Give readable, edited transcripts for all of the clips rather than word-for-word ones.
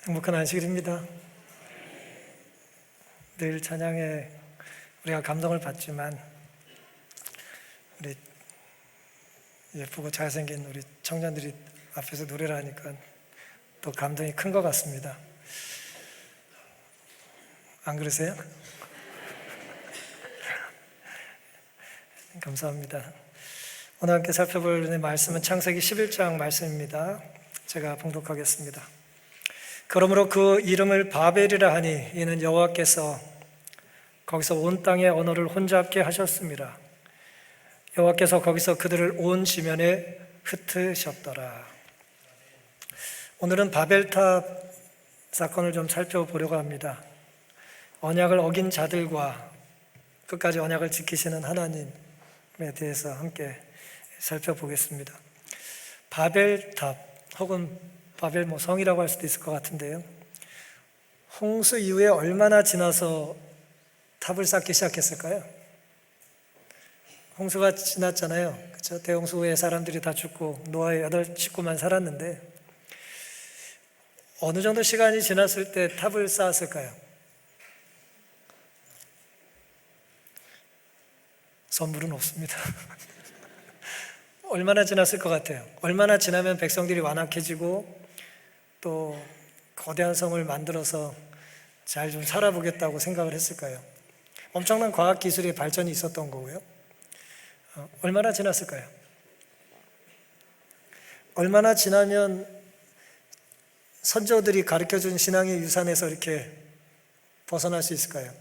행복한 안식일입니다. 늘 찬양에 우리가 감동을 받지만 우리 예쁘고 잘생긴 우리 청년들이 앞에서 노래를 하니까 또 감동이 큰 것 같습니다. 안 그러세요? 감사합니다. 오늘 함께 살펴볼 말씀은 창세기 11장 말씀입니다. 제가 봉독하겠습니다. 그러므로 그 이름을 바벨이라 하니 이는 여호와께서 거기서 온 땅의 언어를 혼잡게 하셨습니다. 여호와께서 거기서 그들을 온 지면에 흩으셨더라. 오늘은 바벨탑 사건을 좀 살펴보려고 합니다. 언약을 어긴 자들과 끝까지 언약을 지키시는 하나님에 대해서 함께 살펴보겠습니다. 바벨탑 혹은 바벨 성이라고 할 수도 있을 것 같은데요. 홍수 이후에 얼마나 지나서 탑을 쌓기 시작했을까요? 홍수가 지났잖아요. 그렇죠? 대홍수 후에 사람들이 다 죽고 노아의 8 식구만 살았는데 어느 정도 시간이 지났을 때 탑을 쌓았을까요? 선물은 없습니다. 얼마나 지났을 것 같아요? 얼마나 지나면 백성들이 완악해지고 또 거대한 성을 만들어서 잘 좀 살아보겠다고 생각을 했을까요? 엄청난 과학기술의 발전이 있었던 거고요. 얼마나 지났을까요? 얼마나 지나면 선조들이 가르쳐준 신앙의 유산에서 이렇게 벗어날 수 있을까요?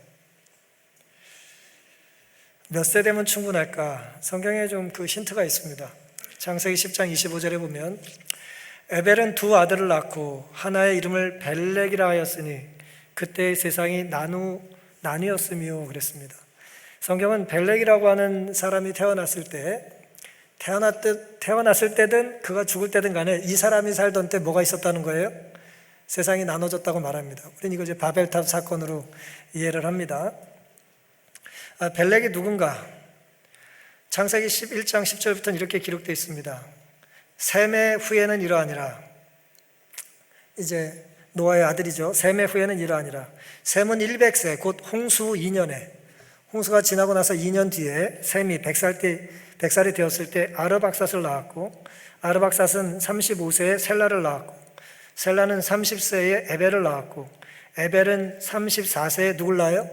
몇 세대면 충분할까? 성경에 좀 그 힌트가 있습니다. 창세기 10장 25절에 보면 에벨은 2 아들을 낳고 하나의 이름을 벨렉이라 하였으니 그때의 세상이 나뉘었으며 그랬습니다. 성경은 벨렉이라고 하는 사람이 태어났을 때든 그가 죽을 때든 간에 이 사람이 살던 때 뭐가 있었다는 거예요? 세상이 나눠졌다고 말합니다. 우리는 이거 이제 바벨탑 사건으로 이해를 합니다. 벨렉이 누군가? 창세기 11장 10절부터는 이렇게 기록되어 있습니다. 셈의 후예는 이러하니라. 이제 노아의 아들이죠. 셈의 후예는 이러하니라. 셈은 100세 곧 홍수 2년에 홍수가 지나고 나서 2년 뒤에 셈이 100살이 되었을 때 아르박삿을 낳았고 아르박삿은 35세에 셀라를 낳았고 셀라는 30세에 에벨을 낳았고 에벨은 34세에 누굴 낳아요?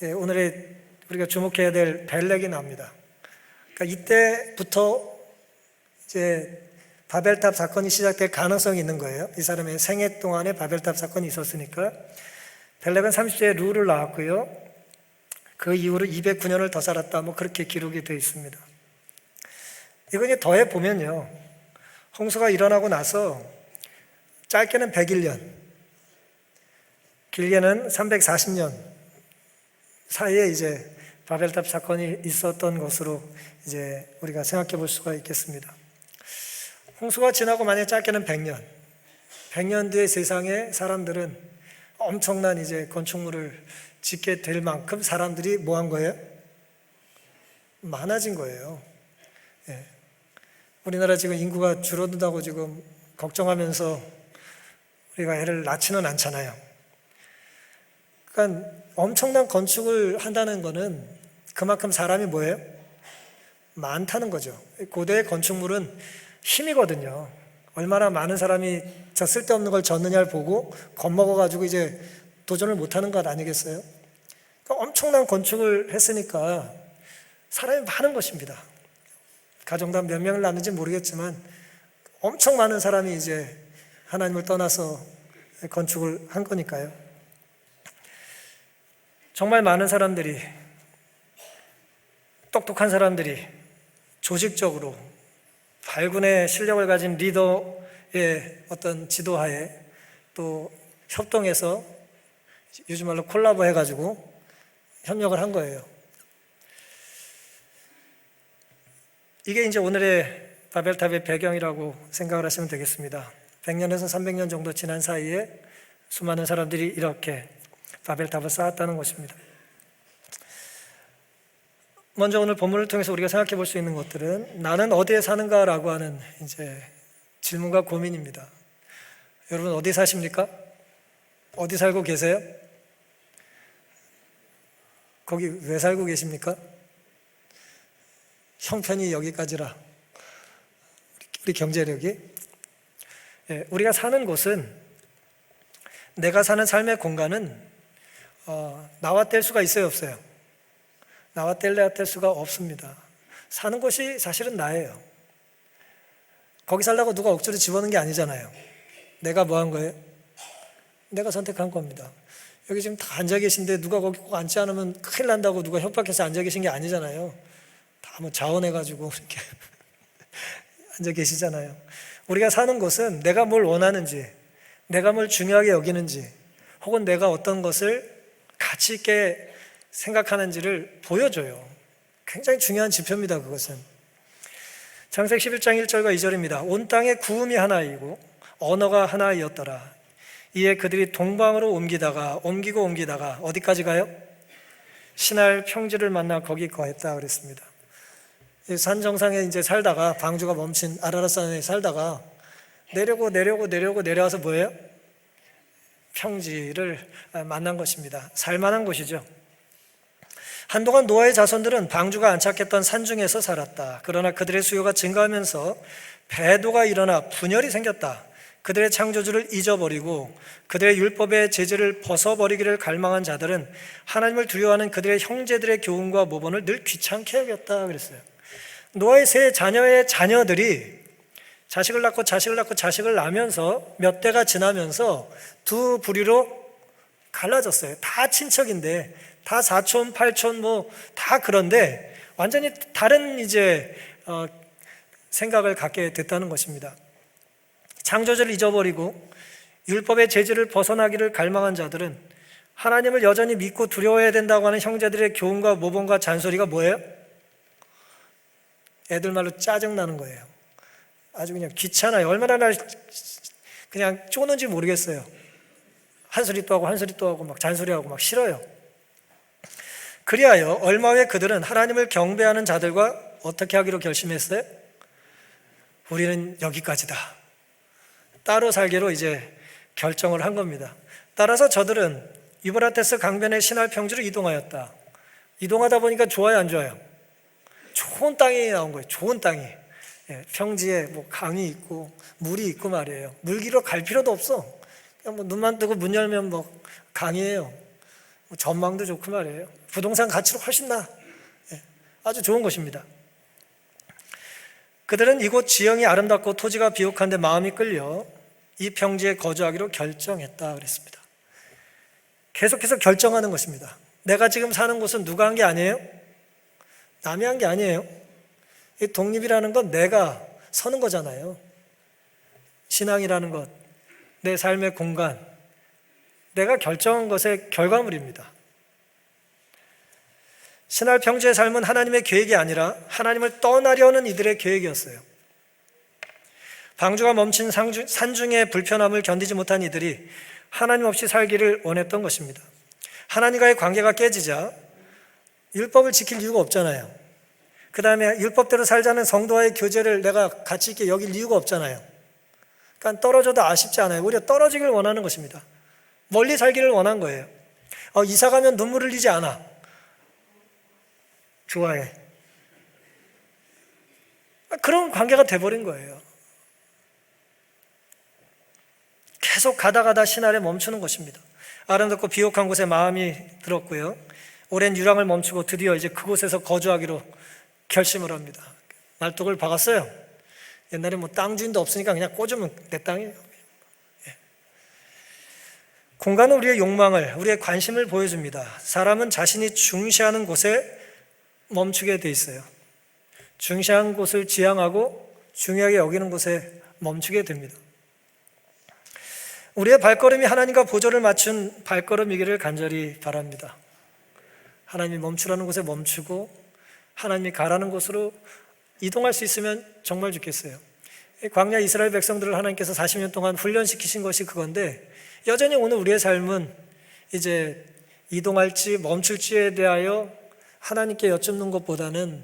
오늘의 우리가 주목해야 될 벨렉이 나옵니다. 그러니까 이때부터 이제 바벨탑 사건이 시작될 가능성이 있는 거예요. 이 사람의 생애 동안에 바벨탑 사건이 있었으니까. 벨렉은 30세에 르우를 낳았고요. 그 이후로 209년을 더 살았다. 그렇게 기록이 되어 있습니다. 이거 이제 더해 보면요. 홍수가 일어나고 나서 짧게는 101년, 길게는 340년 사이에 이제 바벨탑 사건이 있었던 것으로 이제 우리가 생각해 볼 수가 있겠습니다. 홍수가 지나고 만약 짧게는 100년 뒤의 세상에 사람들은 엄청난 이제 건축물을 짓게 될 만큼 사람들이 뭐 한 거예요? 많아진 거예요. 예. 우리나라 지금 인구가 줄어든다고 지금 걱정하면서 우리가 애를 낳지는 않잖아요. 그러니까 엄청난 건축을 한다는 거는 그만큼 사람이 뭐예요? 많다는 거죠. 고대의 건축물은 힘이거든요. 얼마나 많은 사람이 저 쓸데없는 걸 졌느냐를 보고 겁먹어가지고 이제 도전을 못하는 것 아니겠어요? 그러니까 엄청난 건축을 했으니까 사람이 많은 것입니다. 가정당 몇 명을 낳는지 모르겠지만 엄청 많은 사람이 이제 하나님을 떠나서 건축을 한 거니까요. 정말 많은 사람들이, 똑똑한 사람들이 조직적으로 발군의 실력을 가진 리더의 어떤 지도하에 또 협동해서 요즘 말로 콜라보 해가지고 협력을 한 거예요. 이게 이제 오늘의 바벨탑의 배경이라고 생각을 하시면 되겠습니다. 100년에서 300년 정도 지난 사이에 수많은 사람들이 이렇게 바벨탑을 쌓았다는 것입니다. 먼저 오늘 본문을 통해서 우리가 생각해 볼 수 있는 것들은 나는 어디에 사는가라고 하는 이제 질문과 고민입니다. 여러분 어디 사십니까? 어디 살고 계세요? 거기 왜 살고 계십니까? 형편이 여기까지라. 우리 경제력이. 우리가 사는 곳은, 내가 사는 삶의 공간은 나와 뗄 수가 있어요, 없어요? 나와 뗄래야 뗄 수가 없습니다. 사는 곳이 사실은 나예요. 거기 살라고 누가 억지로 집어넣은 게 아니잖아요. 내가 뭐 한 거예요? 내가 선택한 겁니다. 여기 지금 다 앉아 계신데 누가 거기 꼭 앉지 않으면 큰일 난다고 누가 협박해서 앉아 계신 게 아니잖아요. 다 뭐 자원해가지고 이렇게 앉아 계시잖아요. 우리가 사는 곳은 내가 뭘 원하는지, 내가 뭘 중요하게 여기는지, 혹은 내가 어떤 것을 가치 있게 생각하는지를 보여줘요. 굉장히 중요한 지표입니다, 그것은. 창세기 11장 1절과 2절입니다. 온 땅에 구음이 하나이고 언어가 하나이었더라. 이에 그들이 동방으로 옮기고 어디까지 가요? 시날 평지를 만나 거기 거했다 그랬습니다. 산 정상에 이제 살다가, 방주가 멈춘 아라랏산에 살다가 내려와서 뭐예요? 평지를 만난 것입니다. 살만한 곳이죠. 한동안 노아의 자손들은 방주가 안착했던 산중에서 살았다. 그러나 그들의 수요가 증가하면서 배도가 일어나 분열이 생겼다. 그들의 창조주를 잊어버리고 그들의 율법의 제재를 벗어버리기를 갈망한 자들은 하나님을 두려워하는 그들의 형제들의 교훈과 모본을 늘 귀찮게 여겼다 그랬어요. 노아의 세 자녀의 자녀들이 자식을 낳고 낳으면서 몇 대가 지나면서 두 부류로 갈라졌어요. 다 친척인데, 다 사촌, 팔촌 다 그런데 완전히 다른 생각을 갖게 됐다는 것입니다. 창조주를 잊어버리고 율법의 제재를 벗어나기를 갈망한 자들은 하나님을 여전히 믿고 두려워해야 된다고 하는 형제들의 교훈과 모범과 잔소리가 뭐예요? 애들 말로 짜증나는 거예요. 아주 그냥 귀찮아요. 얼마나 날 그냥 쪼는지 모르겠어요. 한 소리 또 하고 막 잔소리하고 막 싫어요. 그리하여 얼마 후에 그들은 하나님을 경배하는 자들과 어떻게 하기로 결심했어요? 우리는 여기까지다. 따로 살기로 결정을 한 겁니다. 따라서 저들은 유브라테스 강변의 시날 평지로 이동하였다. 이동하다 보니까 좋아요, 안 좋아요? 좋은 땅이 나온 거예요. 좋은 땅이. 평지에 강이 있고 물이 있고 말이에요. 물기로 갈 필요도 없어. 그냥 눈만 뜨고 문 열면 강이에요. 전망도 좋고 말이에요. 부동산 가치로 훨씬 나. 아주 좋은 곳입니다. 그들은 이곳 지형이 아름답고 토지가 비옥한데 마음이 끌려 이 평지에 거주하기로 결정했다 그랬습니다. 계속해서 결정하는 것입니다. 내가 지금 사는 곳은 누가 한 게 아니에요? 남이 한 게 아니에요. 이 독립이라는 건 내가 서는 거잖아요. 신앙이라는 것, 내 삶의 공간, 내가 결정한 것의 결과물입니다. 신할 평지의 삶은 하나님의 계획이 아니라 하나님을 떠나려는 이들의 계획이었어요. 방주가 멈춘 산중의 불편함을 견디지 못한 이들이 하나님 없이 살기를 원했던 것입니다. 하나님과의 관계가 깨지자 율법을 지킬 이유가 없잖아요. 그 다음에 율법대로 살자는 성도와의 교제를 내가 가치 있게 여길 이유가 없잖아요. 그러니까 떨어져도 아쉽지 않아요. 오히려 떨어지길 원하는 것입니다. 멀리 살기를 원한 거예요. 이사 가면 눈물 흘리지 않아. 좋아해. 그런 관계가 돼버린 거예요. 계속 가다 시날에 멈추는 것입니다. 아름답고 비옥한 곳에 마음이 들었고요. 오랜 유랑을 멈추고 드디어 그곳에서 거주하기로 결심을 합니다. 말뚝을 박았어요. 옛날에 땅 주인도 없으니까 그냥 꽂으면 내 땅이에요. 공간은 우리의 욕망을, 우리의 관심을 보여줍니다. 사람은 자신이 중시하는 곳에 멈추게 돼 있어요. 중시한 곳을 지향하고 중요하게 여기는 곳에 멈추게 됩니다. 우리의 발걸음이 하나님과 보조를 맞춘 발걸음이기를 간절히 바랍니다. 하나님이 멈추라는 곳에 멈추고 하나님이 가라는 곳으로 이동할 수 있으면 정말 좋겠어요. 광야 이스라엘 백성들을 하나님께서 40년 동안 훈련시키신 것이 그건데, 여전히 오늘 우리의 삶은 이동할지 멈출지에 대하여 하나님께 여쭙는 것보다는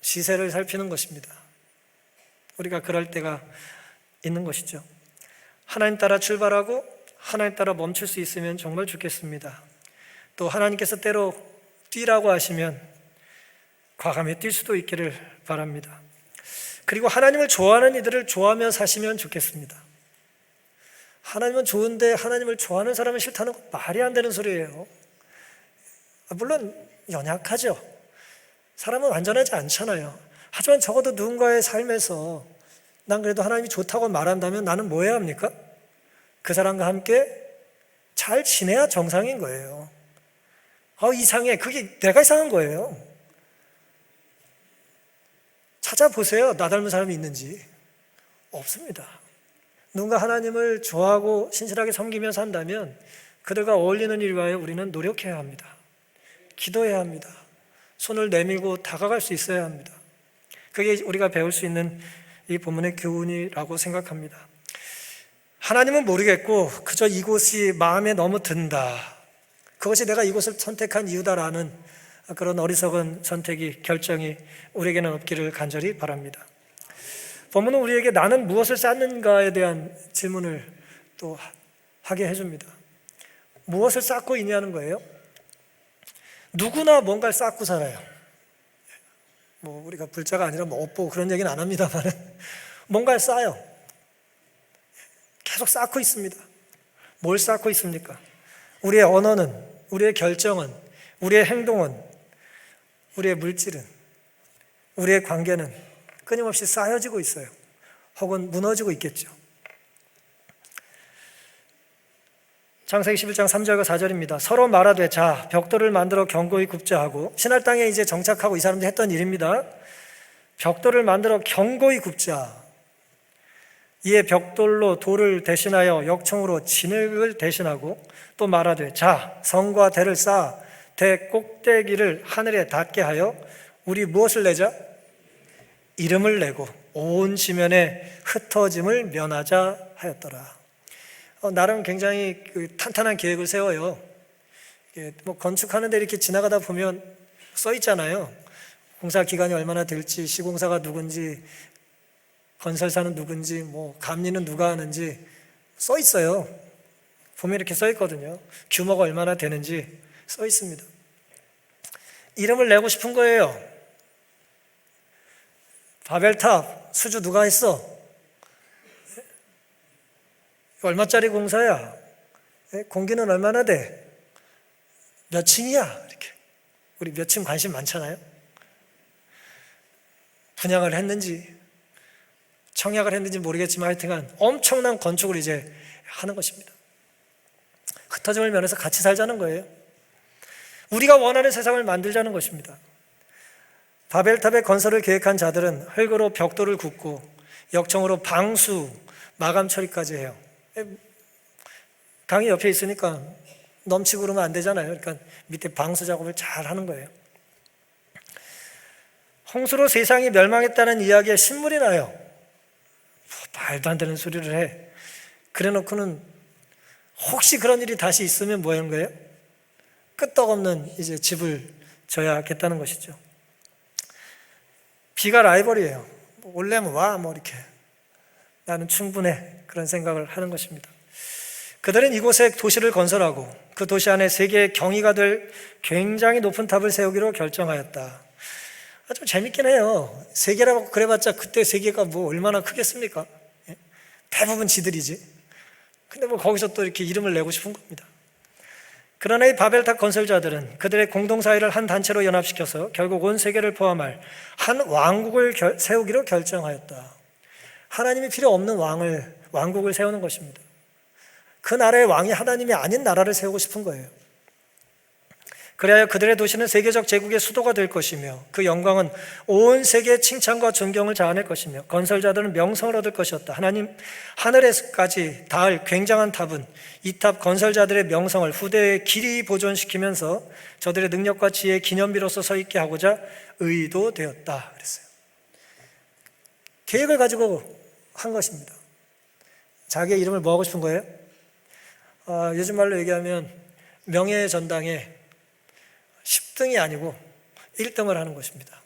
시세를 살피는 것입니다. 우리가 그럴 때가 있는 것이죠. 하나님 따라 출발하고 하나님 따라 멈출 수 있으면 정말 좋겠습니다. 또 하나님께서 때로 뛰라고 하시면 과감히 뛸 수도 있기를 바랍니다. 그리고 하나님을 좋아하는 이들을 좋아하며 사시면 좋겠습니다. 하나님은 좋은데 하나님을 좋아하는 사람은 싫다는 건 말이 안 되는 소리예요. 물론 연약하죠. 사람은 완전하지 않잖아요. 하지만 적어도 누군가의 삶에서 난 그래도 하나님이 좋다고 말한다면 나는 뭐 해야 합니까? 그 사람과 함께 잘 지내야 정상인 거예요. 이상해. 그게 내가 이상한 거예요. 찾아보세요. 나 닮은 사람이 있는지. 없습니다. 누군가 하나님을 좋아하고 신실하게 섬기며 산다면 그들과 어울리는 일 위하여 우리는 노력해야 합니다. 기도해야 합니다. 손을 내밀고 다가갈 수 있어야 합니다. 그게 우리가 배울 수 있는 이 본문의 교훈이라고 생각합니다. 하나님은 모르겠고 그저 이곳이 마음에 너무 든다. 그것이 내가 이곳을 선택한 이유다라는 그런 어리석은 선택이, 결정이 우리에게는 없기를 간절히 바랍니다. 본문은 우리에게 나는 무엇을 쌓는가에 대한 질문을 또 하게 해줍니다. 무엇을 쌓고 있냐는 거예요. 누구나 뭔가를 쌓고 살아요. 우리가 불자가 아니라 업보 그런 얘기는 안 합니다만 뭔가를 쌓아요. 계속 쌓고 있습니다. 뭘 쌓고 있습니까? 우리의 언어는, 우리의 결정은, 우리의 행동은, 우리의 물질은, 우리의 관계는 끊임없이 쌓여지고 있어요. 혹은 무너지고 있겠죠. 창세기 11장 3절과 4절입니다. 서로 말하되 자 벽돌을 만들어 견고히 굽자 하고, 신할 땅에 이제 정착하고 이 사람들이 했던 일입니다. 벽돌을 만들어 견고히 굽자. 이에 벽돌로 돌을 대신하여 역청으로 진흙을 대신하고, 또 말하되 자 성과 대를 쌓아 대 꼭대기를 하늘에 닿게 하여 우리 무엇을 내자? 이름을 내고 온 지면에 흩어짐을 면하자 하였더라. 나름 굉장히 탄탄한 계획을 세워요. 건축하는데 이렇게 지나가다 보면 써 있잖아요. 공사 기간이 얼마나 될지, 시공사가 누군지, 건설사는 누군지, 감리는 누가 하는지 써 있어요. 보면 이렇게 써 있거든요. 규모가 얼마나 되는지 써 있습니다. 이름을 내고 싶은 거예요. 바벨탑 수주 누가 했어? 얼마짜리 공사야? 공기는 얼마나 돼? 몇 층이야? 이렇게. 우리 몇 층 관심 많잖아요. 분양을 했는지 청약을 했는지 모르겠지만 하여튼간 엄청난 건축을 이제 하는 것입니다. 흩어짐을 면해서 같이 살자는 거예요. 우리가 원하는 세상을 만들자는 것입니다. 바벨탑의 건설을 계획한 자들은 흙으로 벽돌을 굽고 역청으로 방수, 마감 처리까지 해요. 강이 옆에 있으니까 넘치고 그러면 안 되잖아요. 그러니까 밑에 방수 작업을 잘 하는 거예요. 홍수로 세상이 멸망했다는 이야기에 신물이 나요. 말도 안 되는 소리를 해. 그래 놓고는 혹시 그런 일이 다시 있으면 뭐 하는 거예요? 끄떡없는 이제 집을 져야겠다는 것이죠. 비가 라이벌이에요. 올래면 와, 이렇게. 나는 충분해. 그런 생각을 하는 것입니다. 그들은 이곳에 도시를 건설하고 그 도시 안에 세계의 경이가 될 굉장히 높은 탑을 세우기로 결정하였다. 좀 재밌긴 해요. 세계라고 그래봤자 그때 세계가 얼마나 크겠습니까? 대부분 지들이지. 근데 거기서 또 이렇게 이름을 내고 싶은 겁니다. 그러나 이 바벨탑 건설자들은 그들의 공동사회를 한 단체로 연합시켜서 결국 온 세계를 포함할 한 왕국을 세우기로 결정하였다. 하나님이 필요 없는 왕국을 세우는 것입니다. 그 나라의 왕이 하나님이 아닌 나라를 세우고 싶은 거예요. 그래야 그들의 도시는 세계적 제국의 수도가 될 것이며 그 영광은 온 세계의 칭찬과 존경을 자아낼 것이며 건설자들은 명성을 얻을 것이었다. 하나님 하늘에까지 닿을 굉장한 탑은 이 탑 건설자들의 명성을 후대에 길이 보존시키면서 저들의 능력과 지혜의 기념비로서 서 있게 하고자 의도되었다 그랬어요. 계획을 가지고 한 것입니다. 자기의 이름을 뭐 하고 싶은 거예요? 요즘 말로 얘기하면 명예의 전당에 10등이 아니고 1등을 하는 것입니다.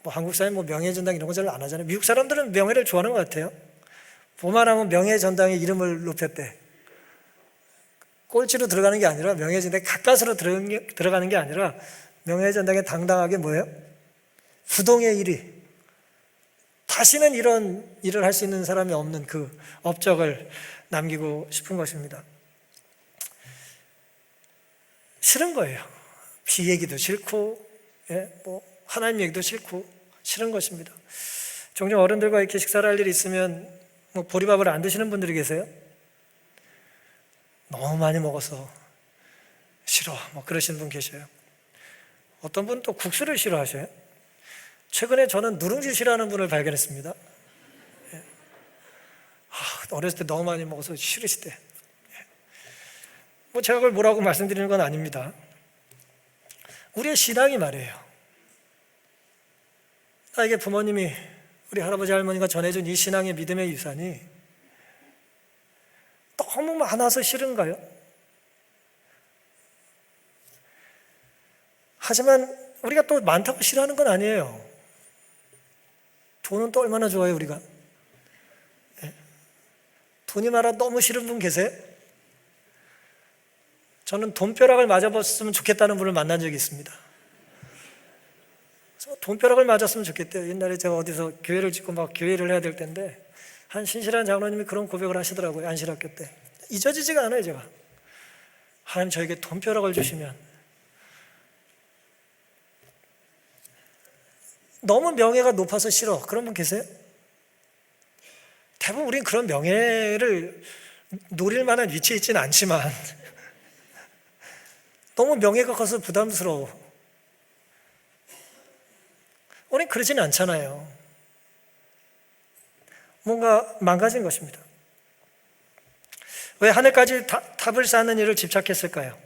한국 사회 명예의 전당 이런 거 잘 안 하잖아요. 미국 사람들은 명예를 좋아하는 것 같아요. 보만하면 명예전당에 이름을 높였대. 꼴찌로 들어가는 게 아니라, 명예전당에 가까스로 들어가는 게 아니라 명예전당에 당당하게 뭐예요? 부동의 1위. 다시는 이런 일을 할 수 있는 사람이 없는 그 업적을 남기고 싶은 것입니다. 싫은 거예요. 비 얘기도 싫고, 하나님 얘기도 싫고 싫은 것입니다. 종종 어른들과 이렇게 식사를 할 일이 있으면 보리밥을 안 드시는 분들이 계세요. 너무 많이 먹어서 싫어 그러시는 분 계셔요. 어떤 분은 또 국수를 싫어하셔요. 최근에 저는 누룽지 싫어하는 분을 발견했습니다. 어렸을 때 너무 많이 먹어서 싫으시대. 제가 그걸 뭐라고 말씀드리는 건 아닙니다. 우리의 신앙이 말이에요. 나에게 부모님이, 우리 할아버지 할머니가 전해준 이 신앙의 믿음의 유산이 너무 많아서 싫은가요? 하지만 우리가 또 많다고 싫어하는 건 아니에요. 돈은 또 얼마나 좋아요, 우리가. 돈이 많아 너무 싫은 분 계세요? 저는 돈벼락을 맞아봤으면 좋겠다는 분을 만난 적이 있습니다. 돈벼락을 맞았으면 좋겠대요. 옛날에 제가 어디서 교회를 짓고 막 교회를 해야 될 텐데 한 신실한 장로님이 그런 고백을 하시더라고요. 안실학교 때. 잊어지지가 않아요, 제가. 하나님 저에게 돈벼락을 주시면. 너무 명예가 높아서 싫어. 그런 분 계세요? 대부분 우린 그런 명예를 노릴 만한 위치에 있지는 않지만 너무 명예가 커서 부담스러워. 우린 그러지는 않잖아요. 뭔가 망가진 것입니다. 왜 하늘까지 탑을 쌓는 일을 집착했을까요?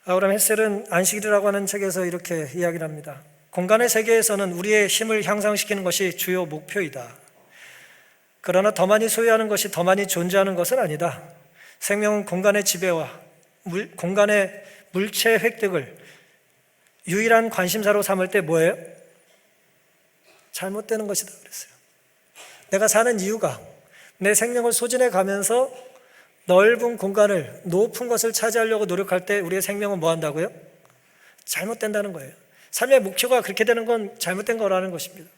아브라함 헬셀은 안식일이라고 하는 책에서 이렇게 이야기를 합니다. 공간의 세계에서는 우리의 힘을 향상시키는 것이 주요 목표이다. 그러나 더 많이 소유하는 것이 더 많이 존재하는 것은 아니다. 생명은 공간의 지배와 공간의 물체 획득을 유일한 관심사로 삼을 때 뭐예요? 잘못되는 것이다 그랬어요. 내가 사는 이유가 내 생명을 소진해 가면서 넓은 공간을, 높은 것을 차지하려고 노력할 때 우리의 생명은 뭐 한다고요? 잘못된다는 거예요. 삶의 목표가 그렇게 되는 건 잘못된 거라는 것입니다.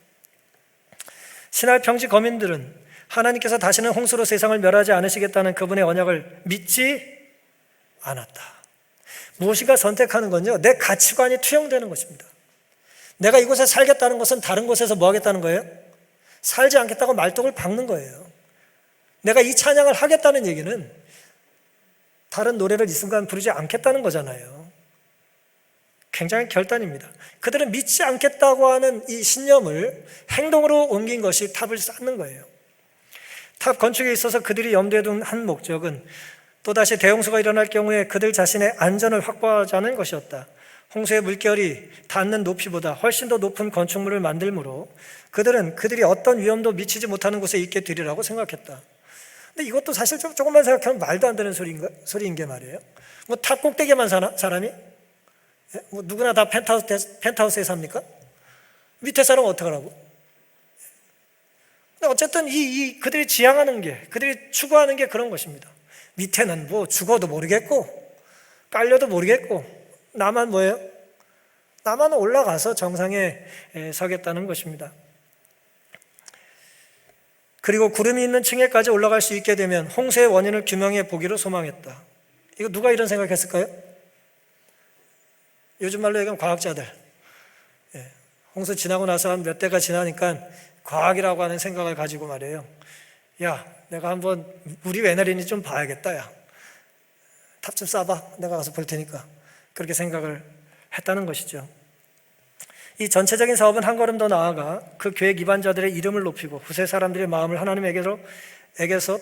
신할 평지 거민들은 하나님께서 다시는 홍수로 세상을 멸하지 않으시겠다는 그분의 언약을 믿지 않았다. 무엇인가 선택하는 건요, 내 가치관이 투영되는 것입니다. 내가 이곳에 살겠다는 것은 다른 곳에서 뭐 하겠다는 거예요? 살지 않겠다고 말뚝을 박는 거예요. 내가 이 찬양을 하겠다는 얘기는 다른 노래를 이 순간 부르지 않겠다는 거잖아요. 굉장히 결단입니다. 그들은 믿지 않겠다고 하는 이 신념을 행동으로 옮긴 것이 탑을 쌓는 거예요. 탑 건축에 있어서 그들이 염두에 둔 한 목적은 또다시 대홍수가 일어날 경우에 그들 자신의 안전을 확보하자는 것이었다. 홍수의 물결이 닿는 높이보다 훨씬 더 높은 건축물을 만들므로 그들은 그들이 어떤 위험도 미치지 못하는 곳에 있게 되리라고 생각했다. 근데 이것도 사실 조금만 생각하면 말도 안 되는 소리인 게 말이에요. 탑 꼭대기에만 사나? 사람이? 누구나 다 펜트하우스에 삽니까? 밑에 사람은 어떡하라고? 근데 어쨌든 그들이 지향하는 게, 그들이 추구하는 게 그런 것입니다. 밑에는 뭐 죽어도 모르겠고 깔려도 모르겠고 나만 뭐예요? 나만 올라가서 정상에 서겠다는 것입니다. 그리고 구름이 있는 층에까지 올라갈 수 있게 되면 홍수의 원인을 규명해 보기로 소망했다. 이거 누가 이런 생각했을까요? 요즘 말로 얘기하면 과학자들. 홍수 지나고 나서 한 몇 대가 지나니까 과학이라고 하는 생각을 가지고 말이에요. 야, 내가 한번 물이 왜 내리는지 좀 봐야겠다. 야, 탑 좀 쌓아봐. 내가 가서 볼 테니까. 그렇게 생각을 했다는 것이죠. 이 전체적인 사업은 한 걸음 더 나아가 그 계획 이반자들의 이름을 높이고 후세 사람들의 마음을 하나님에게서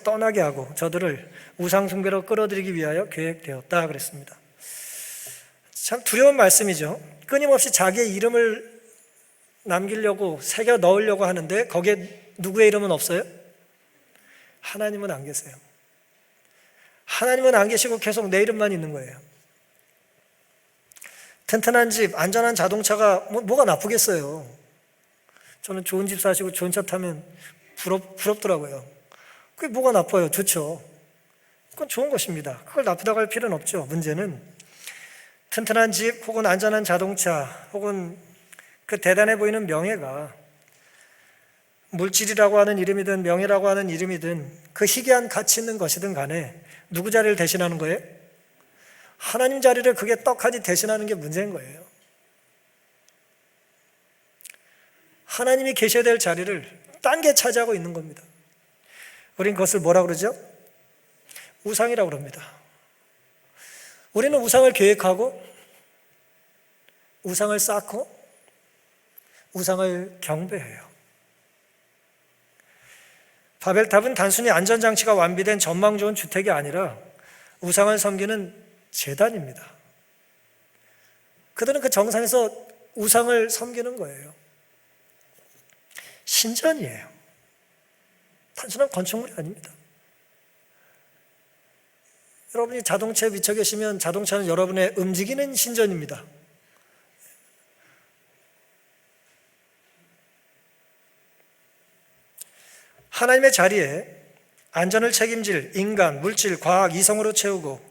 떠나게 하고 저들을 우상 숭배로 끌어들이기 위하여 계획되었다 그랬습니다. 참 두려운 말씀이죠. 끊임없이 자기의 이름을 남기려고 새겨 넣으려고 하는데 거기에 누구의 이름은 없어요? 하나님은 안 계세요. 하나님은 안 계시고 계속 내 이름만 있는 거예요. 튼튼한 집, 안전한 자동차가 뭐가 나쁘겠어요. 저는 좋은 집 사시고 좋은 차 타면 부럽더라고요. 그게 뭐가 나빠요? 좋죠. 그건 좋은 것입니다. 그걸 나쁘다고 할 필요는 없죠. 문제는 튼튼한 집 혹은 안전한 자동차 혹은 그 대단해 보이는 명예가 물질이라고 하는 이름이든 명예라고 하는 이름이든 그 희귀한 가치 있는 것이든 간에 누구 자리를 대신하는 거예요? 하나님 자리를 그게 떡하니 대신하는 게 문제인 거예요. 하나님이 계셔야 될 자리를 딴 게 차지하고 있는 겁니다. 우린 그것을 뭐라고 그러죠? 우상이라고 그럽니다. 우리는 우상을 계획하고 우상을 쌓고 우상을 경배해요. 바벨탑은 단순히 안전장치가 완비된 전망 좋은 주택이 아니라 우상을 섬기는 제단입니다. 그들은 그 정상에서 우상을 섬기는 거예요. 신전이에요. 단순한 건축물이 아닙니다. 여러분이 자동차에 미쳐 계시면 자동차는 여러분의 움직이는 신전입니다. 하나님의 자리에 안전을 책임질 인간, 물질, 과학, 이성으로 채우고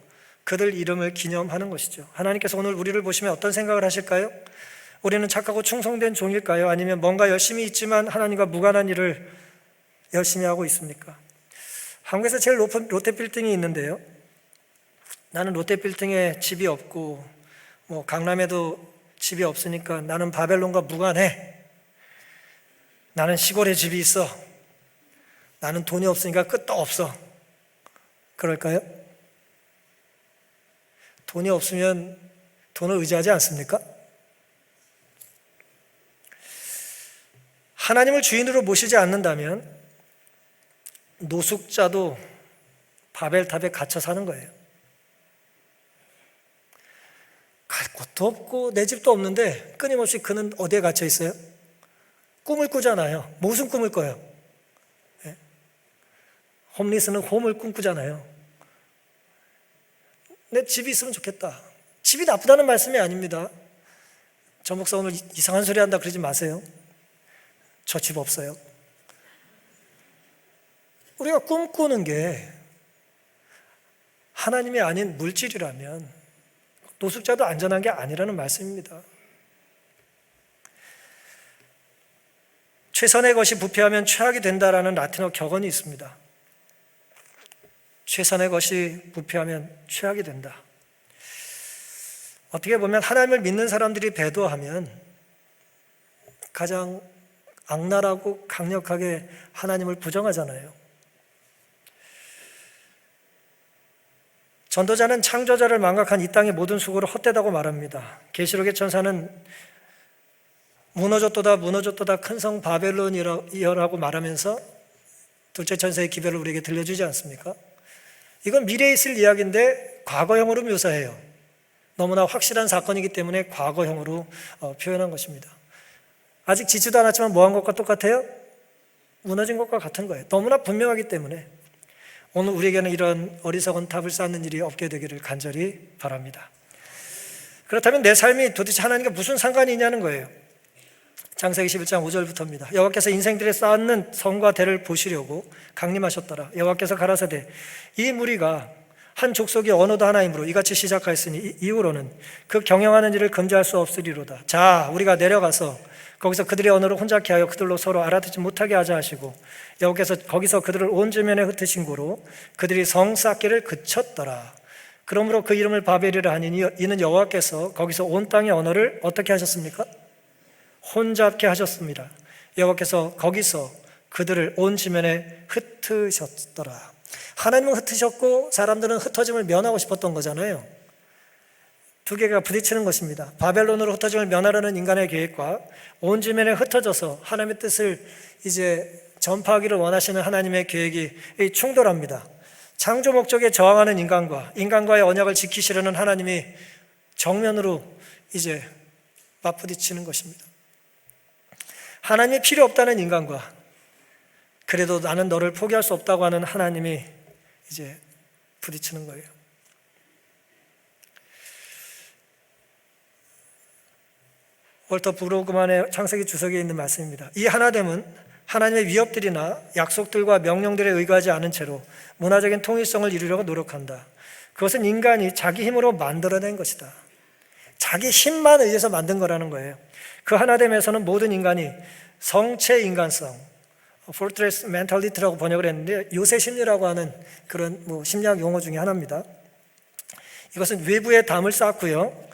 그들 이름을 기념하는 것이죠. 하나님께서 오늘 우리를 보시면 어떤 생각을 하실까요? 우리는 착하고 충성된 종일까요? 아니면 뭔가 열심히 있지만 하나님과 무관한 일을 열심히 하고 있습니까? 한국에서 제일 높은 롯데빌딩이 있는데요, 나는 롯데빌딩에 집이 없고 강남에도 집이 없으니까 나는 바벨론과 무관해. 나는 시골에 집이 있어. 나는 돈이 없으니까 끝도 없어. 그럴까요? 돈이 없으면 돈을 의지하지 않습니까? 하나님을 주인으로 모시지 않는다면 노숙자도 바벨탑에 갇혀 사는 거예요. 갈 곳도 없고 내 집도 없는데 끊임없이 그는 어디에 갇혀 있어요? 꿈을 꾸잖아요. 무슨 꿈을 꿔요? 네? 홈리스는 홈을 꿈꾸잖아요. 내 집이 있으면 좋겠다. 집이 나쁘다는 말씀이 아닙니다. 저 목사 오늘 이상한 소리 한다 그러지 마세요. 저 집 없어요. 우리가 꿈꾸는 게 하나님이 아닌 물질이라면 노숙자도 안전한 게 아니라는 말씀입니다. 최선의 것이 부패하면 최악이 된다라는 라틴어 격언이 있습니다. 최선의 것이 부패하면 최악이 된다. 어떻게 보면 하나님을 믿는 사람들이 배도하면 가장 악랄하고 강력하게 하나님을 부정하잖아요. 전도자는 창조자를 망각한 이 땅의 모든 수고를 헛되다고 말합니다. 계시록의 천사는 무너졌도다 무너졌도다 큰 성 바벨론이라고 말하면서 둘째 천사의 기별을 우리에게 들려주지 않습니까? 이건 미래에 있을 이야기인데 과거형으로 묘사해요. 너무나 확실한 사건이기 때문에 과거형으로 표현한 것입니다. 아직 지지도 않았지만 뭐한 것과 똑같아요? 무너진 것과 같은 거예요. 너무나 분명하기 때문에 오늘 우리에게는 이런 어리석은 탑을 쌓는 일이 없게 되기를 간절히 바랍니다. 그렇다면 내 삶이 도대체 하나님과 무슨 상관이 있냐는 거예요. 창세기 11장 5절부터입니다. 여호와께서 인생들에 쌓는 성과 대를 보시려고 강림하셨더라. 여호와께서 가라사대 이 무리가 한 족속이 언어도 하나이므로 이같이 시작하였으니 이후로는 그 경영하는 일을 금지할 수 없으리로다. 자, 우리가 내려가서 거기서 그들의 언어를 혼잡케 하여 그들로 서로 알아듣지 못하게 하자 하시고 여호와께서 거기서 그들을 온 지면에 흩으신 고로 그들이 성 쌓기를 그쳤더라. 그러므로 그 이름을 바벨이라 하니 이는 여호와께서 거기서 온 땅의 언어를 어떻게 하셨습니까? 혼잡케 하셨습니다. 여호와께서 거기서 그들을 온 지면에 흩으셨더라. 하나님은 흩으셨고 사람들은 흩어짐을 면하고 싶었던 거잖아요. 두 개가 부딪히는 것입니다. 바벨론으로 흩어짐을 면하려는 인간의 계획과 온 지면에 흩어져서 하나님의 뜻을 이제 전파하기를 원하시는 하나님의 계획이 충돌합니다. 창조 목적에 저항하는 인간과 인간과의 언약을 지키시려는 하나님이 정면으로 이제 맞부딪히는 것입니다. 하나님이 필요 없다는 인간과 그래도 나는 너를 포기할 수 없다고 하는 하나님이 이제 부딪히는 거예요. 월터 브로그만의 창세기 주석에 있는 말씀입니다. 이 하나됨은 하나님의 위협들이나 약속들과 명령들에 의거하지 않은 채로 문화적인 통일성을 이루려고 노력한다. 그것은 인간이 자기 힘으로 만들어낸 것이다. 자기 힘만 의해서 만든 거라는 거예요. 그 하나됨에서는 모든 인간이 성체 인간성, fortress mentality라고 번역을 했는데 요새 심리라고 하는 그런 심리학 용어 중에 하나입니다. 이것은 외부에 담을 쌓고요,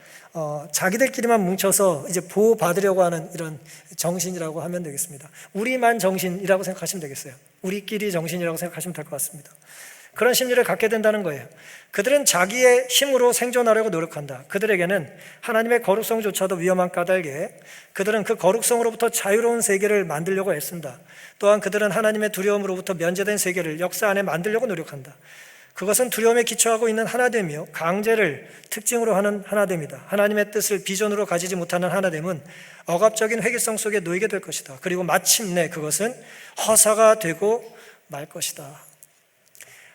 자기들끼리만 뭉쳐서 이제 보호받으려고 하는 이런 정신이라고 하면 되겠습니다. 우리만 정신이라고 생각하시면 되겠어요. 우리끼리 정신이라고 생각하시면 될 것 같습니다. 그런 심리를 갖게 된다는 거예요. 그들은 자기의 힘으로 생존하려고 노력한다. 그들에게는 하나님의 거룩성조차도 위험한 까닭에 그들은 그 거룩성으로부터 자유로운 세계를 만들려고 애쓴다. 또한 그들은 하나님의 두려움으로부터 면제된 세계를 역사 안에 만들려고 노력한다. 그것은 두려움에 기초하고 있는 하나됨이요, 강제를 특징으로 하는 하나됨이다. 하나님의 뜻을 비전으로 가지지 못하는 하나됨은 억압적인 회귀성 속에 놓이게 될 것이다. 그리고 마침내 그것은 허사가 되고 말 것이다.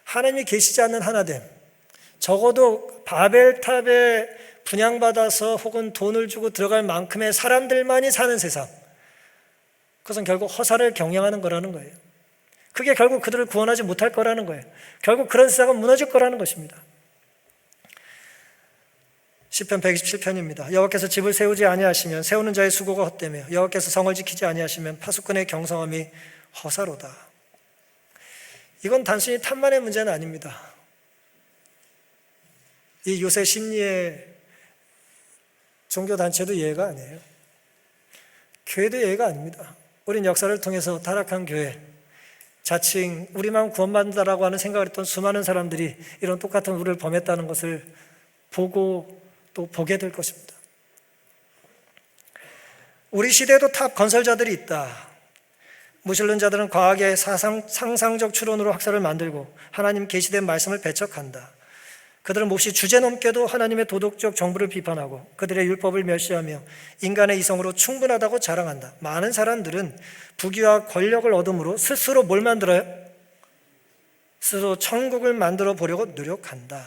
하나님이 계시지 않는 하나됨, 적어도 바벨탑에 분양받아서 혹은 돈을 주고 들어갈 만큼의 사람들만이 사는 세상, 그것은 결국 허사를 경영하는 거라는 거예요. 그게 결국 그들을 구원하지 못할 거라는 거예요. 결국 그런 세상은 무너질 거라는 것입니다. 시편 127편입니다. 여호와께서 집을 세우지 아니하시면 세우는 자의 수고가 헛되며 여호와께서 성을 지키지 아니하시면 파수꾼의 경성함이 허사로다. 이건 단순히 탐만의 문제는 아닙니다. 이 요새 심리의 종교단체도 예외가 아니에요. 교회도 예외가 아닙니다. 우린 역사를 통해서 타락한 교회, 자칭 우리만 구원받는다라고 하는 생각을 했던 수많은 사람들이 이런 똑같은 우를 범했다는 것을 보고 또 보게 될 것입니다. 우리 시대에도 탑 건설자들이 있다. 무신론자들은 과학의 상상적 추론으로 학설을 만들고 하나님 계시된 말씀을 배척한다. 그들은 몹시 주제넘게도 하나님의 도덕적 정부를 비판하고 그들의 율법을 멸시하며 인간의 이성으로 충분하다고 자랑한다. 많은 사람들은 부귀와 권력을 얻음으로 스스로 뭘 만들어요? 스스로 천국을 만들어 보려고 노력한다.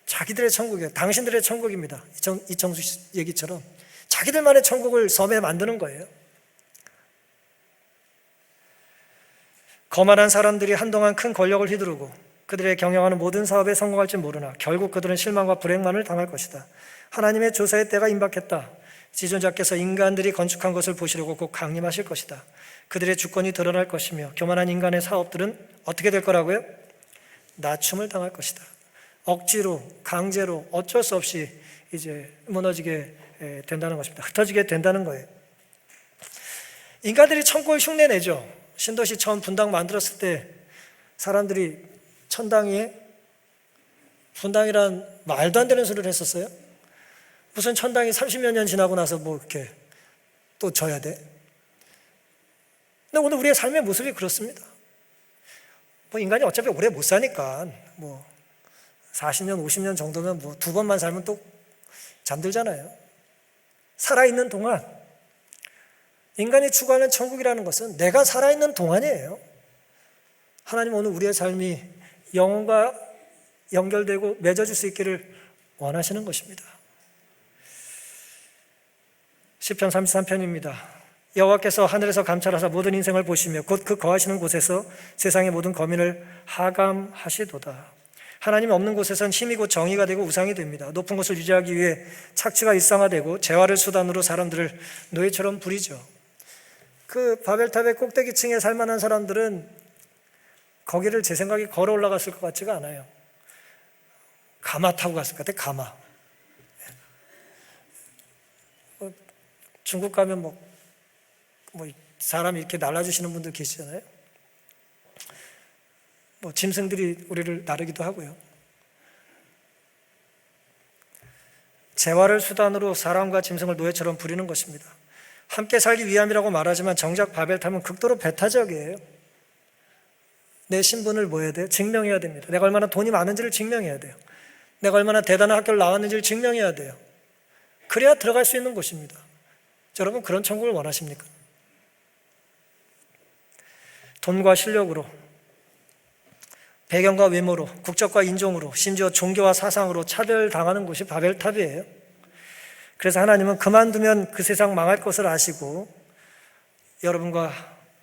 자기들의 천국이에요. 당신들의 천국입니다. 이청수 씨 얘기처럼 자기들만의 천국을 섬에 만드는 거예요. 거만한 사람들이 한동안 큰 권력을 휘두르고 그들의 경영하는 모든 사업에 성공할지 모르나 결국 그들은 실망과 불행만을 당할 것이다. 하나님의 조사의 때가 임박했다. 지존자께서 인간들이 건축한 것을 보시려고 곧 강림하실 것이다. 그들의 주권이 드러날 것이며 교만한 인간의 사업들은 어떻게 될 거라고요? 낮춤을 당할 것이다. 억지로, 강제로, 어쩔 수 없이 이제 무너지게 된다는 것입니다. 흩어지게 된다는 거예요. 인간들이 천국을 흉내내죠. 신도시 처음 분당 만들었을 때 사람들이 천당이 분당이란 말도 안 되는 소리를 했었어요. 무슨 천당이 30몇 년 지나고 나서 이렇게 또 져야 돼? 근데 오늘 우리의 삶의 모습이 그렇습니다. 인간이 어차피 오래 못 사니까 40년, 50년 정도면 두 번만 살면 또 잠들잖아요. 살아있는 동안 인간이 추구하는 천국이라는 것은 내가 살아있는 동안이에요. 하나님 오늘 우리의 삶이 영혼과 연결되고 맺어질 수 있기를 원하시는 것입니다. 시편 33편입니다. 여호와께서 하늘에서 감찰하사 모든 인생을 보시며 곧 그 거하시는 곳에서 세상의 모든 거민을 하감하시도다. 하나님이 없는 곳에선 힘이 곧 정의가 되고 우상이 됩니다. 높은 곳을 유지하기 위해 착취가 일상화되고 재화를 수단으로 사람들을 노예처럼 부리죠. 그 바벨탑의 꼭대기층에 살만한 사람들은 거기를 제 생각에 걸어 올라갔을 것 같지가 않아요. 가마 타고 갔을 것 같아요. 가마. 중국 가면 사람이 이렇게 날아주시는 분들 계시잖아요. 짐승들이 우리를 나르기도 하고요. 재화를 수단으로 사람과 짐승을 노예처럼 부리는 것입니다. 함께 살기 위함이라고 말하지만 정작 바벨탑은 극도로 배타적이에요. 내 신분을 뭐 해야 돼요? 증명해야 됩니다. 내가 얼마나 돈이 많은지를 증명해야 돼요. 내가 얼마나 대단한 학교를 나왔는지를 증명해야 돼요. 그래야 들어갈 수 있는 곳입니다. 여러분, 그런 천국을 원하십니까? 돈과 실력으로, 배경과 외모로, 국적과 인종으로, 심지어 종교와 사상으로 차별당하는 곳이 바벨탑이에요. 그래서 하나님은 그만두면 그 세상 망할 것을 아시고 여러분과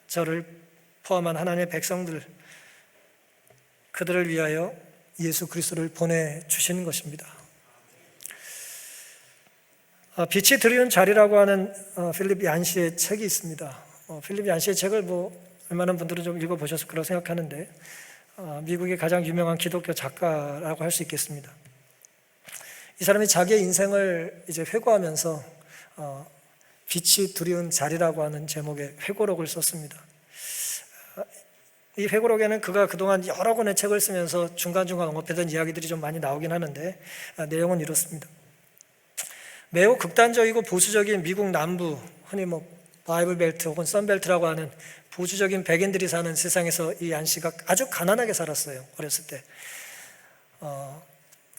저를 포함한 하나님의 백성들, 그들을 위하여 예수 그리스도를 보내주시는 것입니다. 빛이 드리운 자리라고 하는 필립 얀시의 책이 있습니다. 필립 얀시의 책을 웬만한 분들은 좀 읽어보셨을 거라고 생각하는데, 미국의 가장 유명한 기독교 작가라고 할 수 있겠습니다. 이 사람이 자기의 인생을 이제 회고하면서 빛이 두려운 자리라고 하는 제목의 회고록을 썼습니다. 이 회고록에는 그가 그동안 여러 권의 책을 쓰면서 중간중간 언급했던 이야기들이 좀 많이 나오긴 하는데, 내용은 이렇습니다. 매우 극단적이고 보수적인 미국 남부, 흔히 바이블 벨트 혹은 선벨트라고 하는 보수적인 백인들이 사는 세상에서 이 얀 씨가 아주 가난하게 살았어요. 어렸을 때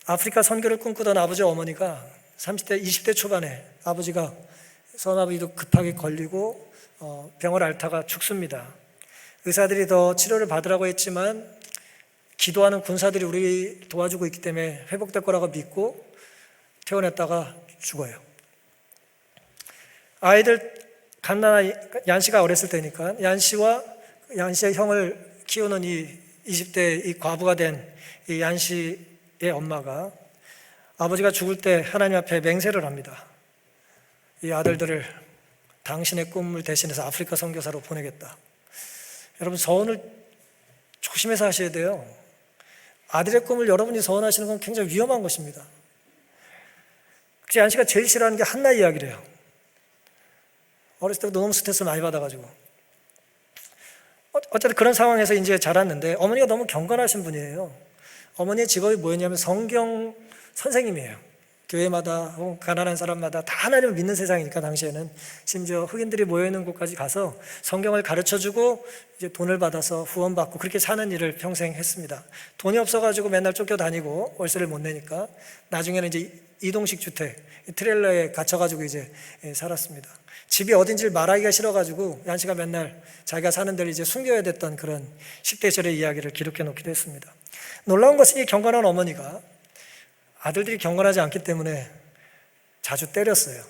아프리카 선교를 꿈꾸던 아버지 어머니가 30대, 20대 초반에 아버지가 선아버지도 급하게 걸리고 병을 앓다가 죽습니다. 의사들이 더 치료를 받으라고 했지만 기도하는 군사들이 우리 도와주고 있기 때문에 회복될 거라고 믿고 퇴원했다가 죽어요. 아이들 갓난아이, 얀 씨가 어렸을 때니까 얀 씨와 얀 씨의 형을 키우는 이 20대 이 과부가 된 이 얀 씨의 엄마가 아버지가 죽을 때 하나님 앞에 맹세를 합니다. 이 아들들을 당신의 꿈을 대신해서 아프리카 선교사로 보내겠다. 여러분, 서원을 조심해서 하셔야 돼요. 아들의 꿈을 여러분이 서원하시는 건 굉장히 위험한 것입니다. 얀 씨가 제일 싫어하는 게 한나 이야기래요. 어렸을 때부터 너무 스트레스를 많이 받아가지고. 어쨌든 그런 상황에서 이제 자랐는데, 어머니가 너무 경건하신 분이에요. 어머니의 직업이 뭐였냐면 성경 선생님이에요. 교회마다 혹은 가난한 사람마다 다 하나님을 믿는 세상이니까 당시에는 심지어 흑인들이 모여있는 곳까지 가서 성경을 가르쳐주고 이제 돈을 받아서 후원받고 그렇게 사는 일을 평생 했습니다. 돈이 없어가지고 맨날 쫓겨다니고 월세를 못 내니까 나중에는 이제 이동식 주택, 트레일러에 갇혀가지고 이제 살았습니다. 집이 어딘지를 말하기가 싫어가지고 얀 씨가 맨날 자기가 사는 데를 이제 숨겨야 됐던 그런 10대 시절의 이야기를 기록해 놓기도 했습니다. 놀라운 것은 이 경건한 어머니가 아들들이 경건하지 않기 때문에 자주 때렸어요.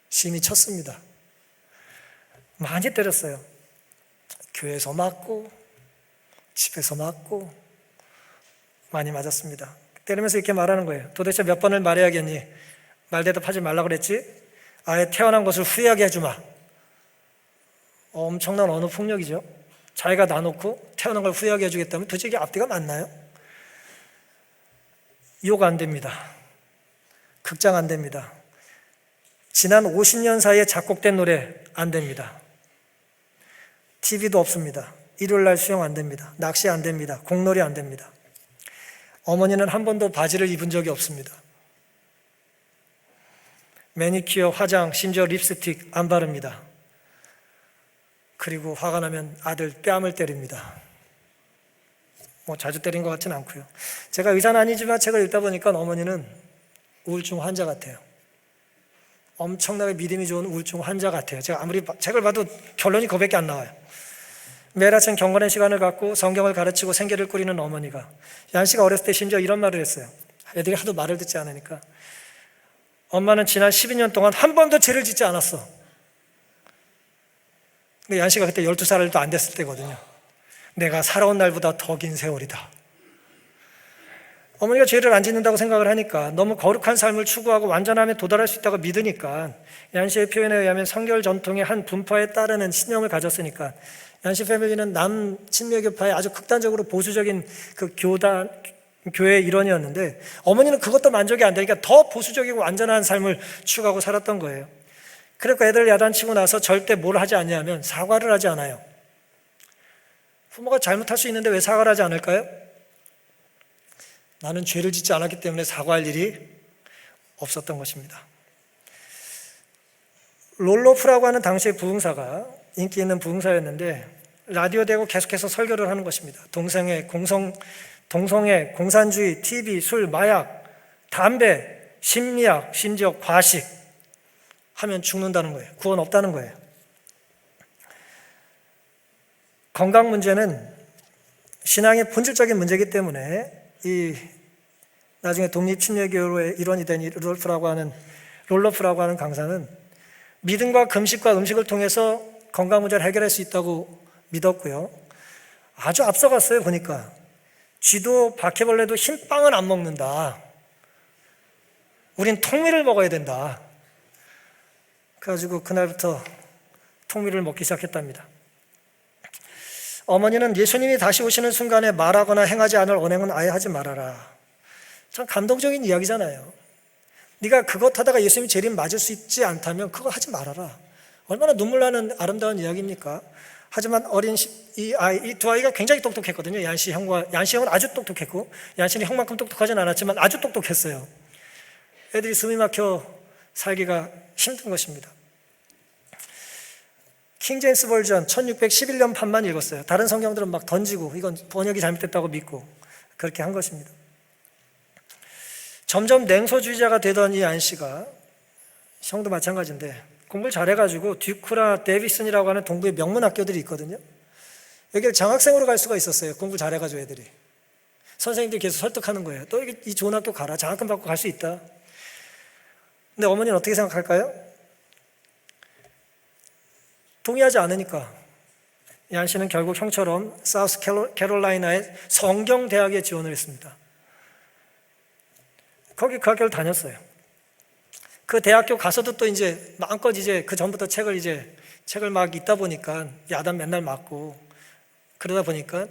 심히 쳤습니다. 많이 때렸어요. 교회에서 맞고 집에서 맞고 많이 맞았습니다. 때리면서 이렇게 말하는 거예요. 도대체 몇 번을 말해야겠니? 말 대답하지 말라고 그랬지? 아예 태어난 것을 후회하게 해주마. 엄청난 언어 폭력이죠. 자기가 놔놓고 태어난 걸 후회하게 해주겠다면 도대체 이게 앞뒤가 맞나요? 욕 안 됩니다. 극장 안 됩니다. 지난 50년 사이에 작곡된 노래 안 됩니다. TV도 없습니다. 일요일날 수영 안 됩니다. 낚시 안 됩니다. 공놀이 안 됩니다. 어머니는 한 번도 바지를 입은 적이 없습니다. 매니큐어, 화장, 심지어 립스틱 안 바릅니다. 그리고 화가 나면 아들 뺨을 때립니다. 자주 때린 것 같지는 않고요. 제가 의사는 아니지만 책을 읽다 보니까 어머니는 우울증 환자 같아요. 엄청나게 믿음이 좋은 우울증 환자 같아요. 제가 아무리 책을 봐도 결론이 그거밖에 안 나와요. 매일 아침 경건의 시간을 갖고 성경을 가르치고 생계를 꾸리는 어머니가, 얀 씨가 어렸을 때 심지어 이런 말을 했어요. 애들이 하도 말을 듣지 않으니까. 엄마는 지난 12년 동안 한 번도 죄를 짓지 않았어. 근데 얀 씨가 그때 12살도 안 됐을 때거든요. 내가 살아온 날보다 더 긴 세월이다. 어머니가 죄를 안 짓는다고 생각을 하니까, 너무 거룩한 삶을 추구하고 완전함에 도달할 수 있다고 믿으니까, 얀 씨의 표현에 의하면 성결 전통의 한 분파에 따르는 신념을 가졌으니까, 얀 씨 패밀리는 남침례교파의 아주 극단적으로 보수적인 그 교회의 일원이었는데, 어머니는 그것도 만족이 안 되니까 더 보수적이고 완전한 삶을 추구하고 살았던 거예요. 그러니까 애들 야단치고 나서 절대 뭘 하지 않냐면 사과를 하지 않아요. 부모가 잘못할 수 있는데 왜 사과를 하지 않을까요? 나는 죄를 짓지 않았기 때문에 사과할 일이 없었던 것입니다. 롤로프라고 하는 당시의 부흥사가 인기 있는 부흥사였는데, 라디오 대고 계속해서 설교를 하는 것입니다. 동성애, 공산주의, TV, 술, 마약, 담배, 심리학, 심지어 과식 하면 죽는다는 거예요. 구원 없다는 거예요. 건강 문제는 신앙의 본질적인 문제이기 때문에 이 나중에 독립침례교의 일원이 된 롤로프라고 하는 강사는 믿음과 금식과 음식을 통해서 건강 문제를 해결할 수 있다고 믿었고요. 아주 앞서갔어요. 보니까 쥐도 바퀴벌레도 흰빵은 안 먹는다. 우린 통밀을 먹어야 된다. 그래가지고 그날부터 통밀을 먹기 시작했답니다. 어머니는 예수님이 다시 오시는 순간에 말하거나 행하지 않을 언행은 아예 하지 말아라. 참 감동적인 이야기잖아요. 네가 그것 하다가 예수님 재림 맞을 수 있지 않다면 그거 하지 말아라. 얼마나 눈물 나는 아름다운 이야기입니까? 하지만 이 두 아이가 굉장히 똑똑했거든요. 얀씨 형은 아주 똑똑했고, 얀씨는 형만큼 똑똑하진 않았지만 아주 똑똑했어요. 애들이 숨이 막혀 살기가 힘든 것입니다. 킹제임스 버전 1611년 판만 읽었어요. 다른 성경들은 막 던지고 이건 번역이 잘못됐다고 믿고 그렇게 한 것입니다. 점점 냉소주의자가 되던 이 안씨가, 형도 마찬가지인데, 공부를 잘해가지고 듀크라 데비슨이라고 하는 동부의 명문 학교들이 있거든요. 여기를 장학생으로 갈 수가 있었어요. 공부 잘해가지고 애들이. 선생님들이 계속 설득하는 거예요. 또 이 좋은 학교 가라. 장학금 받고 갈 수 있다. 근데 어머니는 어떻게 생각할까요? 동의하지 않으니까 얀 씨는 결국 형처럼 사우스 캐롤라이나의 성경대학에 지원을 했습니다. 거기 그 학교를 다녔어요. 그 대학교 가서도 또 이제 마음껏 이제 그 전부터 책을 막 읽다 보니까 야단 맨날 맞고 그러다 보니까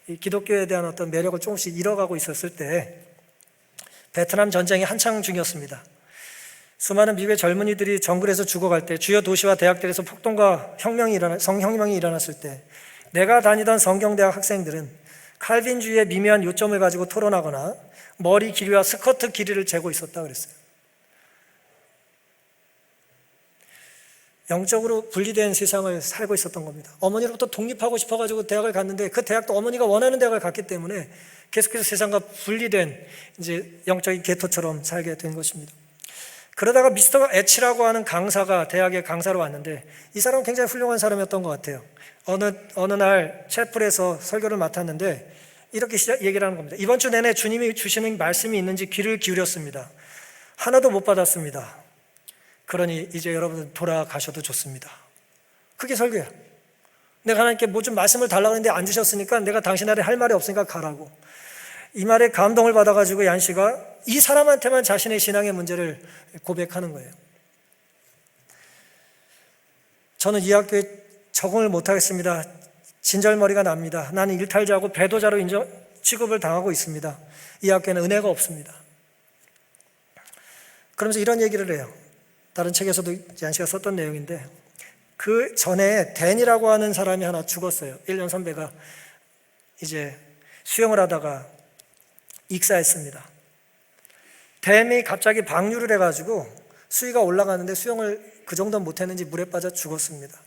이 기독교에 대한 어떤 매력을 조금씩 잃어가고 있었을 때 베트남 전쟁이 한창 중이었습니다. 수많은 미국의 젊은이들이 정글에서 죽어갈 때, 주요 도시와 대학들에서 폭동과 성혁명이 일어났을 때 내가 다니던 성경대학 학생들은 칼빈주의의 미묘한 요점을 가지고 토론하거나 머리 길이와 스커트 길이를 재고 있었다 그랬어요. 영적으로 분리된 세상을 살고 있었던 겁니다. 어머니로부터 독립하고 싶어가지고 대학을 갔는데 그 대학도 어머니가 원하는 대학을 갔기 때문에 계속해서 세상과 분리된 이제 영적인 게토처럼 살게 된 것입니다. 그러다가 미스터 에치라고 하는 강사가 대학에 강사로 왔는데 이 사람은 굉장히 훌륭한 사람이었던 것 같아요. 어느 날 채플에서 설교를 맡았는데 이렇게 얘기를 하는 겁니다. 이번 주 내내 주님이 주시는 말씀이 있는지 귀를 기울였습니다. 하나도 못 받았습니다. 그러니 이제 여러분 돌아가셔도 좋습니다. 그게 설교야. 내가 하나님께 뭐 좀 말씀을 달라고 했는데 안 주셨으니까 내가 당신한테 할 말이 없으니까 가라고. 이 말에 감동을 받아가지고 얀 씨가 이 사람한테만 자신의 신앙의 문제를 고백하는 거예요. 저는 이 학교에 적응을 못하겠습니다. 진절머리가 납니다. 나는 일탈자고 배도자로 취급을 당하고 있습니다. 이 학교에는 은혜가 없습니다. 그러면서 이런 얘기를 해요. 다른 책에서도 얀 씨가 썼던 내용인데 그 전에 댄이라고 하는 사람이 하나 죽었어요. 1년 선배가 이제 수영을 하다가 익사했습니다. 댄이 갑자기 방류를 해가지고 수위가 올라가는데 수영을 그 정도 못했는지 물에 빠져 죽었습니다.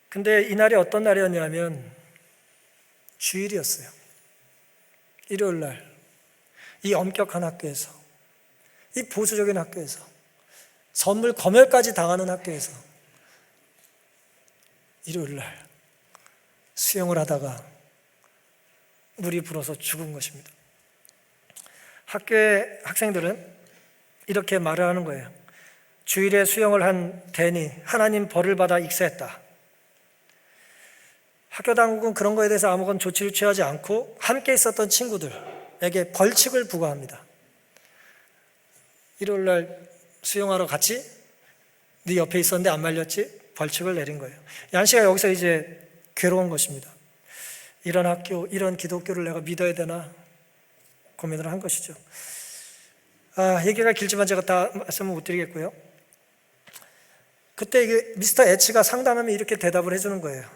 근데 이날이 어떤 날이었냐면 주일이었어요. 일요일 날 이 엄격한 학교에서, 이 보수적인 학교에서, 선물 검열까지 당하는 학교에서 일요일 날 수영을 하다가 물이 불어서 죽은 것입니다. 학교의 학생들은 이렇게 말을 하는 거예요. 주일에 수영을 한 댄이 하나님 벌을 받아 익사했다. 학교 당국은 그런 거에 대해서 아무런 조치를 취하지 않고 함께 있었던 친구들에게 벌칙을 부과합니다. 일요일 날 수영하러 갔지? 네 옆에 있었는데 안 말렸지? 벌칙을 내린 거예요. 얀 씨가 여기서 이제 괴로운 것입니다. 이런 학교, 이런 기독교를 내가 믿어야 되나 고민을 한 것이죠. 얘기가 길지만 제가 다 말씀을 못 드리겠고요. 그때 이게 미스터 에치가 상담하면 이렇게 대답을 해주는 거예요.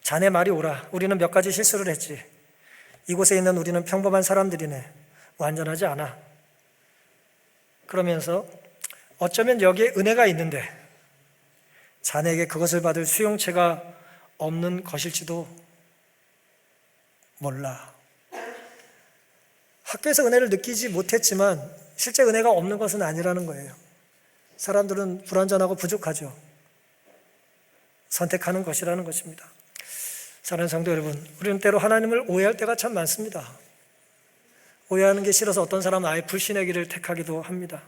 자네 말이 옳아. 우리는 몇 가지 실수를 했지. 이곳에 있는 우리는 평범한 사람들이네. 완전하지 않아. 그러면서 어쩌면 여기에 은혜가 있는데 자네에게 그것을 받을 수용체가 없는 것일지도 몰라. 학교에서 은혜를 느끼지 못했지만 실제 은혜가 없는 것은 아니라는 거예요. 사람들은 불완전하고 부족하죠. 선택하는 것이라는 것입니다. 사랑하는 성도 여러분, 우리는 때로 하나님을 오해할 때가 참 많습니다. 오해하는 게 싫어서 어떤 사람은 아예 불신의 길을 택하기도 합니다.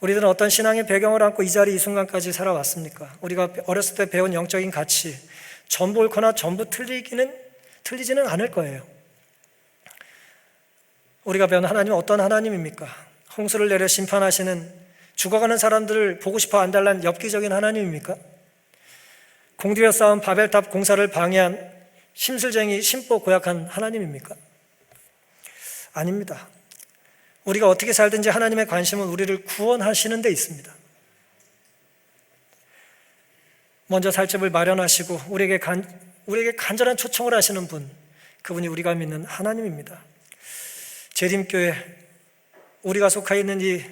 우리들은 어떤 신앙의 배경을 안고 이 자리 이 순간까지 살아왔습니까? 우리가 어렸을 때 배운 영적인 가치, 전부 옳거나 전부 틀리지는 않을 거예요. 우리가 배운 하나님은 어떤 하나님입니까? 홍수를 내려 심판하시는, 죽어가는 사람들을 보고 싶어 안달난 엽기적인 하나님입니까? 공들여 쌓은 바벨탑 공사를 방해한 심술쟁이 심보 고약한 하나님입니까? 아닙니다. 우리가 어떻게 살든지 하나님의 관심은 우리를 구원하시는 데 있습니다. 먼저 살 집을 마련하시고 우리에게 간절한 초청을 하시는 분, 그분이 우리가 믿는 하나님입니다. 재림교회, 우리가 속해 있는 이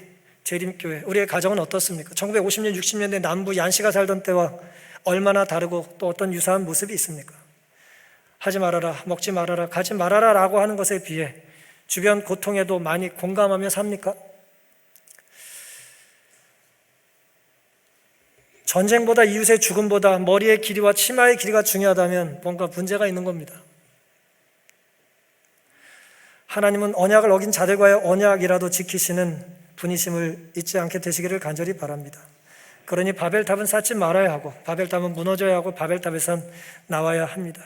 재림교회, 우리의 가정은 어떻습니까? 1950년, 60년대 남부 얀씨가 살던 때와 얼마나 다르고 또 어떤 유사한 모습이 있습니까? 하지 말아라, 먹지 말아라, 가지 말아라 라고 하는 것에 비해 주변 고통에도 많이 공감하며 삽니까? 전쟁보다 이웃의 죽음보다 머리의 길이와 치마의 길이가 중요하다면 뭔가 문제가 있는 겁니다. 하나님은 언약을 어긴 자들과의 언약이라도 지키시는 분이심을 잊지 않게 되시기를 간절히 바랍니다. 그러니 바벨탑은 쌓지 말아야 하고 바벨탑은 무너져야 하고 바벨탑에선 나와야 합니다.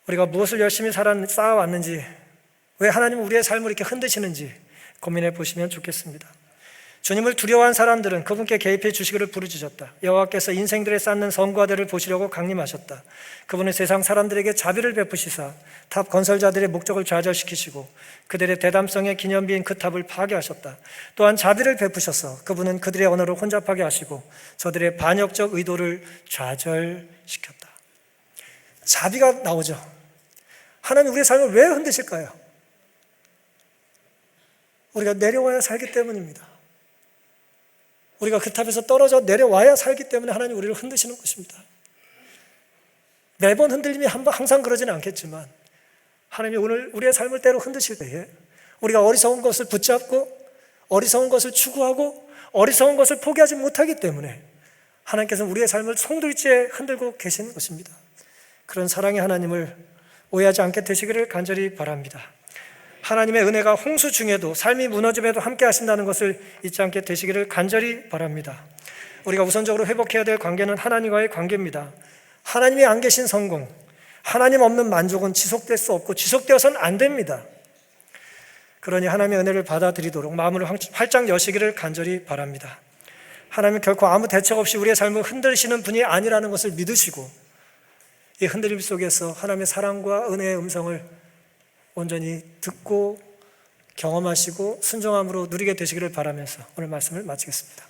우리가 무엇을 열심히 쌓아왔는지, 왜 하나님은 우리의 삶을 이렇게 흔드시는지 고민해 보시면 좋겠습니다. 주님을 두려워한 사람들은 그분께 개입해 주시기를 부르짖었다. 여호와께서 인생들에 쌓는 성과들을 보시려고 강림하셨다. 그분은 세상 사람들에게 자비를 베푸시사 탑 건설자들의 목적을 좌절시키시고 그들의 대담성의 기념비인 그 탑을 파괴하셨다. 또한 자비를 베푸셔서 그분은 그들의 언어를 혼잡하게 하시고 저들의 반역적 의도를 좌절시켰다. 자비가 나오죠. 하나님 우리의 삶을 왜 흔드실까요? 우리가 내려와야 살기 때문입니다. 우리가 그 탑에서 떨어져 내려와야 살기 때문에 하나님 우리를 흔드시는 것입니다. 매번 흔들림이 항상 그러지는 않겠지만 하나님이 오늘 우리의 삶을 때로 흔드실 때에 우리가 어리석은 것을 붙잡고 어리석은 것을 추구하고 어리석은 것을 포기하지 못하기 때문에 하나님께서는 우리의 삶을 송두리째 흔들고 계시는 것입니다. 그런 사랑의 하나님을 오해하지 않게 되시기를 간절히 바랍니다. 하나님의 은혜가 홍수 중에도 삶이 무너짐에도 함께 하신다는 것을 잊지 않게 되시기를 간절히 바랍니다. 우리가 우선적으로 회복해야 될 관계는 하나님과의 관계입니다. 하나님이 안 계신 성공, 하나님 없는 만족은 지속될 수 없고 지속되어서는 안 됩니다. 그러니 하나님의 은혜를 받아들이도록 마음을 활짝 여시기를 간절히 바랍니다. 하나님은 결코 아무 대책 없이 우리의 삶을 흔들시는 분이 아니라는 것을 믿으시고 이 흔들림 속에서 하나님의 사랑과 은혜의 음성을 온전히 듣고 경험하시고 순종함으로 누리게 되시기를 바라면서 오늘 말씀을 마치겠습니다.